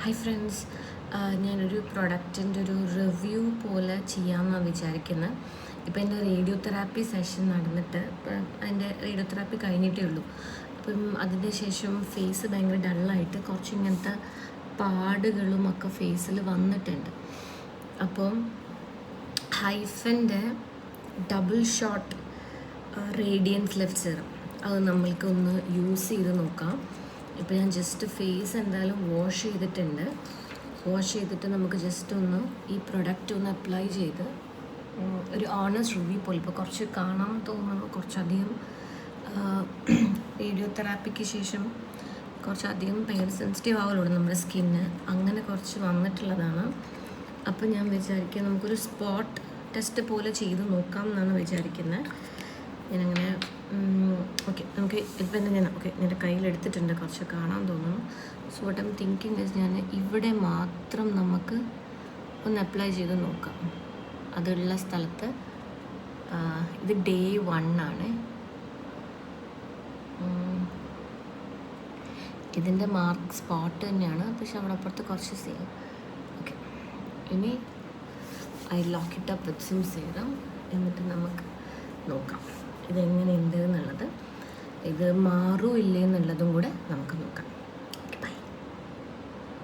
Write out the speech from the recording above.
Hi friends, ഞാനൊരു പ്രൊഡക്റ്റിൻ്റെ ഒരു review പോലെ ചെയ്യാമെന്നാണ് വിചാരിക്കുന്നത്. ഇപ്പോൾ എൻ്റെ റേഡിയോ തെറാപ്പി സെഷൻ നടന്നിട്ട് അതിൻ്റെ റേഡിയോ തെറാപ്പി കഴിഞ്ഞിട്ടേ ഉള്ളൂ. അപ്പം അതിന് ശേഷം ഫേസ് ഭയങ്കര ഡള്ളായിട്ട് കുറച്ച് ഇങ്ങനത്തെ പാടുകളും ഒക്കെ ഫേസിൽ വന്നിട്ടുണ്ട്. അപ്പം ഹൈഫൻ്റെ double shot radiance lift serum അത് നമ്മൾക്കൊന്ന് യൂസ് ചെയ്ത് നോക്കാം. ഇപ്പോൾ ഞാൻ ജസ്റ്റ് ഫേസ് എന്തായാലും വാഷ് ചെയ്തിട്ട് നമുക്ക് ജസ്റ്റ് ഒന്ന് ഈ പ്രൊഡക്റ്റ് ഒന്ന് അപ്ലൈ ചെയ്ത് ഒരു ഓണസ്റ്റ് റിവ്യൂ പോലെ. ഇപ്പോൾ കുറച്ച് കാണാൻ തോന്നുന്നു, കുറച്ചധികം റേഡിയോ തെറാപ്പിക്ക് ശേഷം കുറച്ചധികം ഭയങ്കര സെൻസിറ്റീവ് ആവുള്ളൂ നമ്മുടെ സ്കിന്ന്, അങ്ങനെ കുറച്ച് വന്നിട്ടുള്ളതാണ്. അപ്പോൾ ഞാൻ വിചാരിക്കുക നമുക്കൊരു സ്പോട്ട് ടെസ്റ്റ് പോലെ ചെയ്ത് നോക്കാം എന്നാണ് വിചാരിക്കുന്നത്. ഞാനങ്ങനെ ഓക്കെ, നമുക്ക് ഇപ്പം തന്നെ എൻ്റെ കയ്യിലെടുത്തിട്ടുണ്ട്, കുറച്ച് കാണാൻ തോന്നുന്നു. So what I'm thinking is ഞാൻ ഇവിടെ മാത്രം നമുക്ക് ഒന്ന് അപ്ലൈ ചെയ്ത് നോക്കാം അതുള്ള സ്ഥലത്ത്. ഇത് ഡേ 1 ആണ്. ഇതിൻ്റെ മാർക്ക് സ്പോട്ട് തന്നെയാണ്, പക്ഷെ അവിടെ അപ്പുറത്ത് കുറച്ച് സെയിം. ഓക്കെ, ഇനി I lock it up with some serum. എന്നിട്ട് നമുക്ക് നോക്കാം ഇതെങ്ങനെയുണ്ട് എന്നുള്ളത്, ഇത് മാറുമില്ലേ എന്നുള്ളതും കൂടെ നമുക്ക്